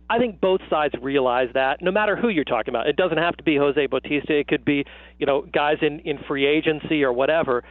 I think both sides realize that, no matter who you're talking about. It doesn't have to be Jose Bautista. It could be, guys in free agency or whatever.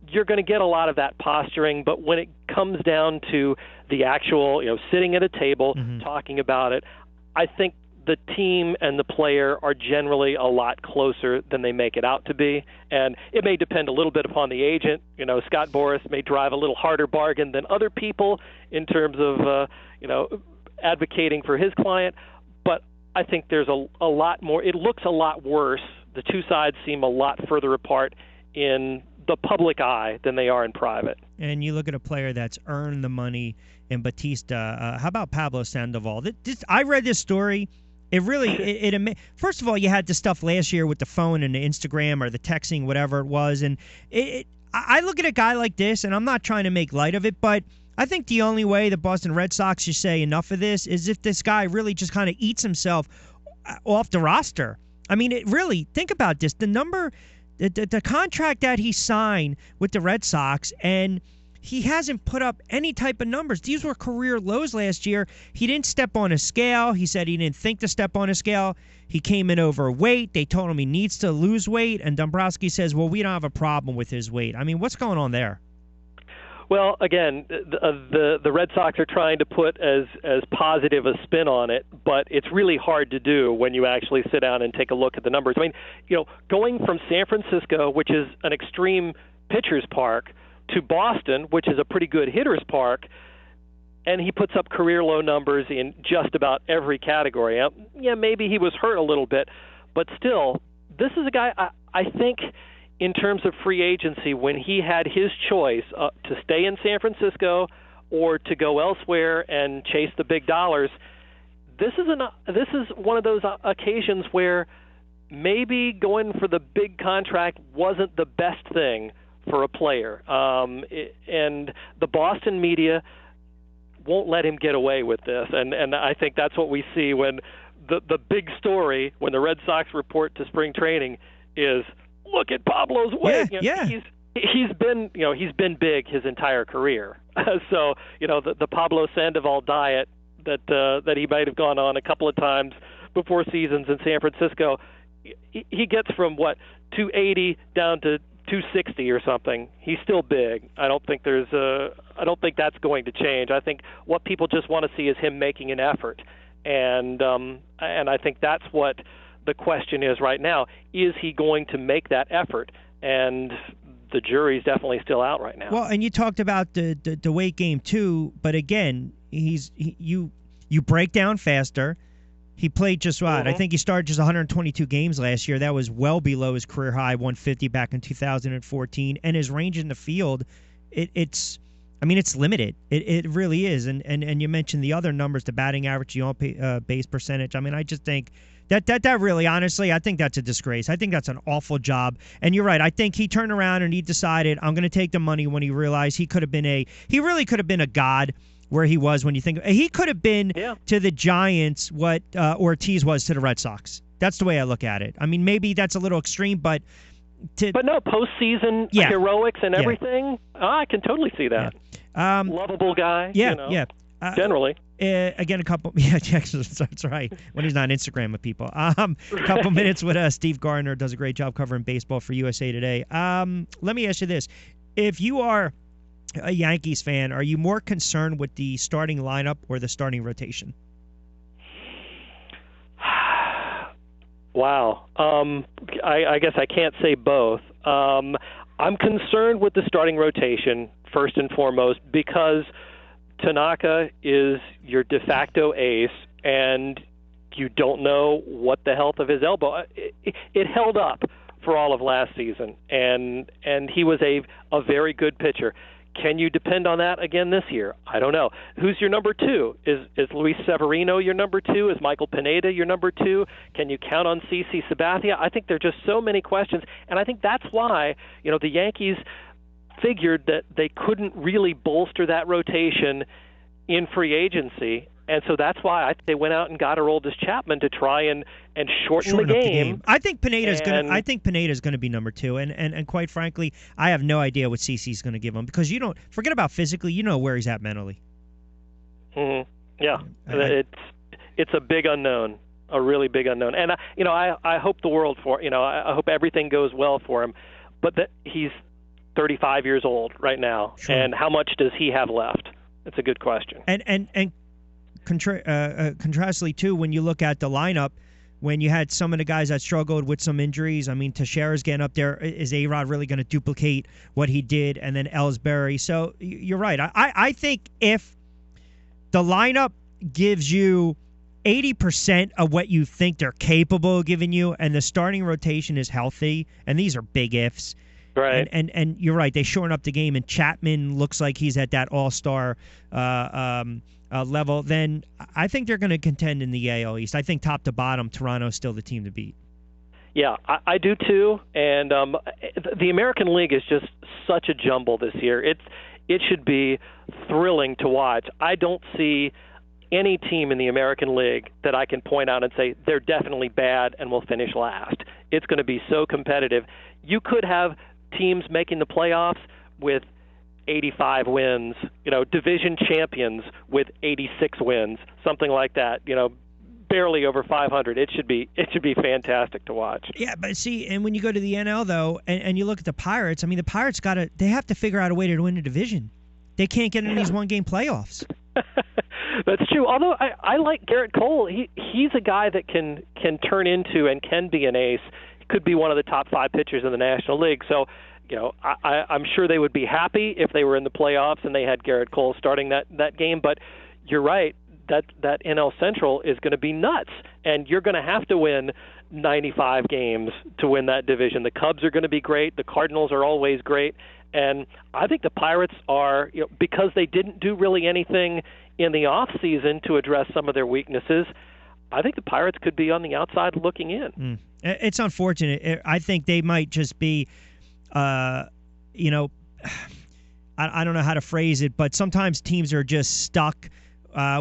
You're going to get a lot of that posturing, but when it comes down to the actual, sitting at a table, talking about it, I think the team and the player are generally a lot closer than they make it out to be. And it may depend a little bit upon the agent. Scott Boras may drive a little harder bargain than other people in terms of, advocating for his client. But I think there's a lot more. It looks a lot worse. The two sides seem a lot further apart in the public eye than they are in private. And you look at a player that's earned the money in Bautista. How about Pablo Sandoval? I read this story. It really, first of all, you had the stuff last year with the phone and the Instagram or the texting, whatever it was. And I look at a guy like this, and I'm not trying to make light of it, but I think the only way the Boston Red Sox should say enough of this is if this guy really just kind of eats himself off the roster. I mean, think about this. The contract that he signed with the Red Sox, and he hasn't put up any type of numbers. These were career lows last year. He didn't step on a scale. He said he didn't think to step on a scale. He came in overweight. They told him he needs to lose weight, and Dombrowski says, well, we don't have a problem with his weight. I mean, what's going on there? Well, again, the Red Sox are trying to put as positive a spin on it, but it's really hard to do when you actually sit down and take a look at the numbers. I mean, going from San Francisco, which is an extreme pitcher's park, to Boston, which is a pretty good hitter's park, and he puts up career low numbers in just about every category. Yeah, maybe he was hurt a little bit, but still, this is a guy I think – in terms of free agency, when he had his choice to stay in San Francisco or to go elsewhere and chase the big dollars, this is one of those occasions where maybe going for the big contract wasn't the best thing for a player. And the Boston media won't let him get away with this. And I think that's what we see when the big story, when the Red Sox report to spring training, is look at Pablo's weight. Yeah. He's been big his entire career. So the Pablo Sandoval diet that he might have gone on a couple of times before seasons in San Francisco, he gets from 280 down to 260 or something. He's still big. I don't think that's going to change. I think what people just want to see is him making an effort, and I think that's what the question is right now. Is he going to make that effort? And the jury's definitely still out right now. Well, and you talked about the weight game too, but again, you break down faster. He played just what? I think he started just 122 games last year. That was well below his career high 150 back in 2014. And his range in the field, it's limited. It really is. And you mentioned the other numbers, the batting average, the on-base percentage. I mean, I just think that really, honestly, I think that's a disgrace. I think that's an awful job. And you're right. I think he turned around and he decided, I'm going to take the money, when he realized he really could have been a god where he was. When you think he could have been to the Giants what Ortiz was to the Red Sox. That's the way I look at it. I mean, maybe that's a little extreme, but no, postseason heroics and everything. I can totally see that. Lovable guy. Generally. Again, that's right. When he's not on Instagram with people. A couple minutes with Steve Gardner, does a great job covering baseball for USA Today. Let me ask you this. If you are a Yankees fan, are you more concerned with the starting lineup or the starting rotation? Wow. I guess I can't say both. I'm concerned with the starting rotation, first and foremost, because Tanaka is your de facto ace, and you don't know what the health of his elbow. It held up for all of last season, and he was a very good pitcher. Can you depend on that again this year? I don't know. Who's your number two? Is Luis Severino your number two? Is Michael Pineda your number two? Can you count on CC Sabathia? I think there are just so many questions, and I think that's why the Yankees figured that they couldn't really bolster that rotation in free agency, and so that's why they went out and got Aroldis Chapman to try and shorten the game. I think Pineda's going to be number two, and quite frankly, I have no idea what CC's going to give him, because you don't forget about physically, where he's at mentally. Mm-hmm. Yeah, it's a big unknown, a really big unknown. And I hope the world for I hope everything goes well for him, but that he's 35 years old right now, Sure. and how much does he have left? It's a good question. And contrastly too, when you look at the lineup, when you had some of the guys that struggled with some injuries, I mean, Teixeira's getting up there. Is A-Rod really going to duplicate what he did? And then Ellsbury. So you're right. I think if the lineup gives you 80% of what you think they're capable of giving you, and the starting rotation is healthy, and these are big ifs. Right. And you're right. They shorten up the game, and Chapman looks like he's at that all-star level. Then I think they're going to contend in the AL East. I think top to bottom, Toronto's still the team to beat. Yeah, I do too. And the American League is just such a jumble this year. It should be thrilling to watch. I don't see any team in the American League that I can point out and say they're definitely bad and will finish last. It's going to be so competitive. You could have teams making the playoffs with 85 wins, division champions with 86 wins, something like that, barely over 500. It should be fantastic to watch. Yeah, but see, and when you go to the NL though, and you look at the Pirates, I mean, the Pirates they have to figure out a way to win the division. They can't get in these one-game playoffs. That's true. Although I like Garrett Cole. He's a guy that can turn into and can be an ace. He could be one of the top 5 pitchers in the National League. So, I'm sure they would be happy if they were in the playoffs and they had Garrett Cole starting that game. But you're right. That NL Central is going to be nuts, and you're going to have to win 95 games to win that division. The Cubs are going to be great. The Cardinals are always great. And I think the Pirates are, because they didn't do really anything in the off season to address some of their weaknesses, I think the Pirates could be on the outside looking in. It's unfortunate. I think they might just be, I don't know how to phrase it, but sometimes teams are just stuck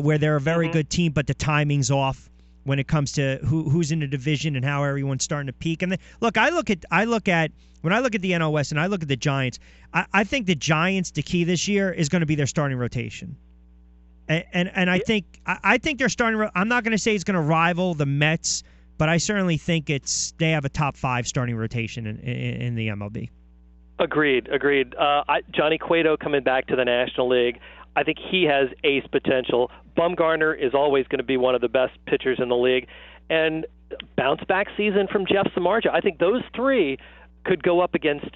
where they're a very good team, but the timing's off when it comes to who's in the division and how everyone's starting to peak. And then, look, when I look at the NL West and I look at the Giants, I think the Giants, the key this year is going to be their starting rotation. And I think their starting. I'm not going to say it's going to rival the Mets, but I certainly think they have a top 5 starting rotation in the MLB. Agreed. Johnny Cueto coming back to the National League, I think he has ace potential. Bumgarner is always going to be one of the best pitchers in the league, and bounce back season from Jeff Samardzija. I think those 3 could go up against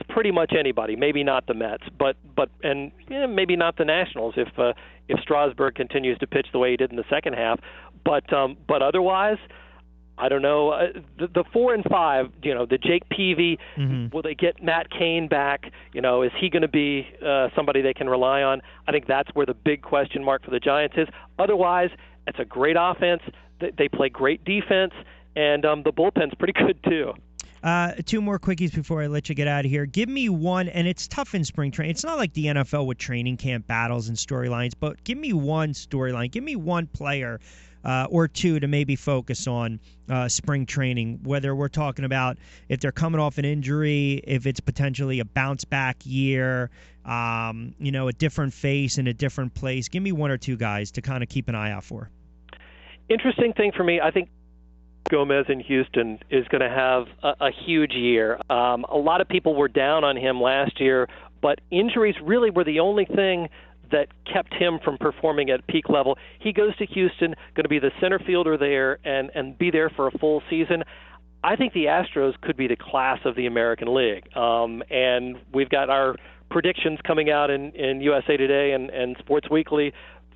pretty much anybody. Maybe not the Mets, but maybe not the Nationals if Strasburg continues to pitch the way he did in the second half. But otherwise, I don't know. The 4 and 5, the Jake Peavy, will they get Matt Cain back? Is he going to be somebody they can rely on? I think that's where the big question mark for the Giants is. Otherwise, it's a great offense. They play great defense, and the bullpen's pretty good too. 2 more quickies before I let you get out of here. Give me one, and it's tough in spring training. It's not like the NFL with training camp battles and storylines, but give me one storyline. Give me one player or 2 to maybe focus on spring training, whether we're talking about if they're coming off an injury, if it's potentially a bounce-back year, a different face in a different place. Give me 1 or 2 guys to kind of keep an eye out for. Interesting thing for me, I think Gomez in Houston is going to have a huge year. A lot of people were down on him last year, but injuries really were the only thing that kept him from performing at peak level. He goes to Houston, going to be the center fielder there and be there for a full season. I think the Astros could be the class of the American League. And we've got our predictions coming out in USA Today and Sports Weekly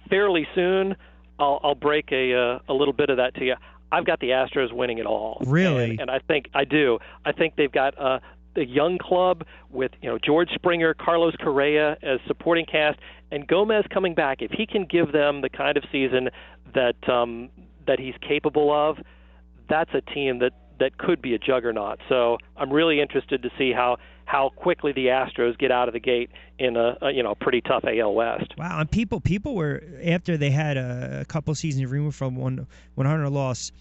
fairly soon. I'll break a little bit of that to you. I've got the Astros winning it all. Really? And I think I do. I think they've got a young club with George Springer, Carlos Correa as supporting cast, and Gomez coming back. If he can give them the kind of season that he's capable of, that's a team that could be a juggernaut. So I'm really interested to see how quickly the Astros get out of the gate in a pretty tough AL West. Wow, and people were, after they had a couple seasons removed from 100 loss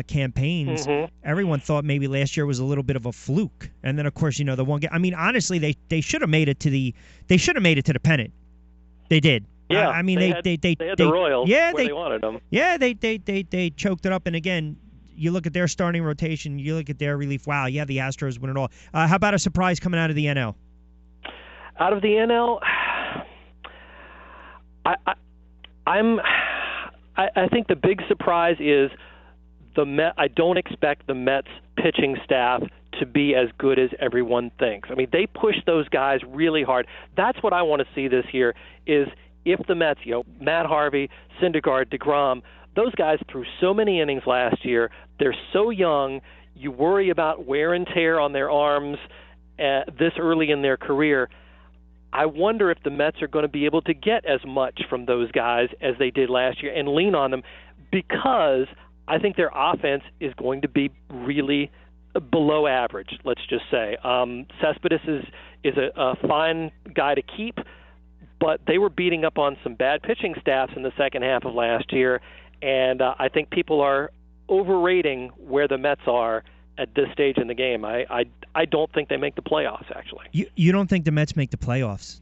campaigns, everyone thought maybe last year was a little bit of a fluke. And then of course, the one game, I mean, honestly, they should have made it to the pennant. They did. Yeah, I mean, they had the Royals where they wanted them. Yeah, they choked it up. And again, you look at their starting rotation, you look at their relief. Wow, yeah, the Astros win it all. How about a surprise coming out of the NL? Out of the NL, I think the big surprise is the Met. I don't expect the Mets pitching staff to be as good as everyone thinks. I mean, they push those guys really hard. That's what I want to see this year is if the Mets, Matt Harvey, Syndergaard, DeGrom, those guys threw so many innings last year. They're so young. You worry about wear and tear on their arms this early in their career. I wonder if the Mets are going to be able to get as much from those guys as they did last year and lean on them, because I think their offense is going to be really below average, let's just say. Cespedes is a fine guy to keep, but they were beating up on some bad pitching staffs in the second half of last year, and I think people are overrating where the Mets are at this stage in the game. I don't think they make the playoffs, actually. You don't think the Mets make the playoffs?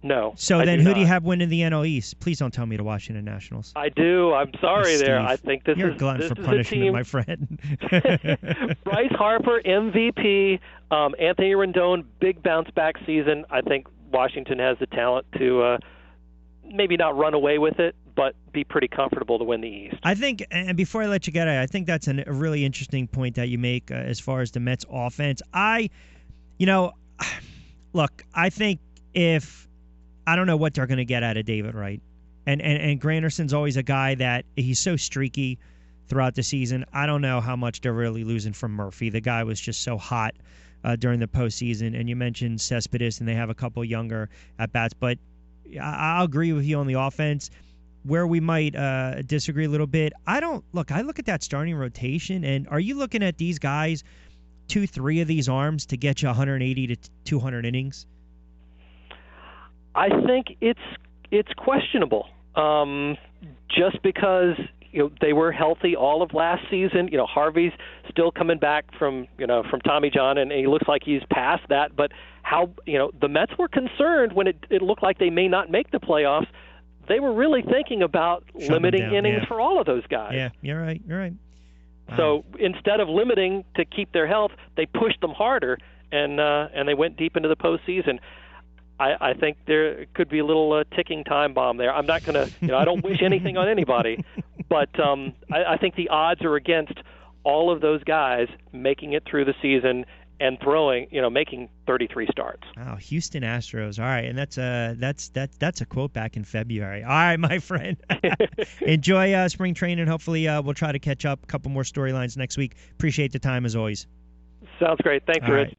No. So then who do you have winning the NL East? Please don't tell me the Washington Nationals. I do. I'm sorry there. Steve, I think this you're is a glutton for is punishment, my friend. Bryce Harper, MVP. Anthony Rendon, big bounce-back season. I think Washington has the talent to maybe not run away with it, but be pretty comfortable to win the East. I think, and before I let you get it, I think that's a really interesting point that you make as far as the Mets offense. Look, I think I don't know what they're going to get out of David Wright. And Granderson's always a guy that he's so streaky throughout the season. I don't know how much they're really losing from Murphy. The guy was just so hot during the postseason. And you mentioned Cespedes, and they have a couple younger at-bats. But I'll agree with you on the offense. Where we might disagree a little bit, I look at that starting rotation, and are you looking at these guys, 2-3 of these arms, to get you 180 to 200 innings? I think it's questionable. Just because they were healthy all of last season. Harvey's still coming back from Tommy John, and he looks like he's past that. But how the Mets were concerned when it looked like they may not make the playoffs. They were really thinking about limiting innings for all of those guys. Yeah, you're right. So instead of limiting to keep their health, they pushed them harder, and they went deep into the postseason. I think there could be a little ticking time bomb there. I'm not going to, I don't wish anything on anybody, but I think the odds are against all of those guys making it through the season and throwing, making 33 starts. Wow, Houston Astros. All right, and that's a quote back in February. All right, my friend. Enjoy spring training. Hopefully we'll try to catch up a couple more storylines next week. Appreciate the time as always. Sounds great. Thanks, Rich.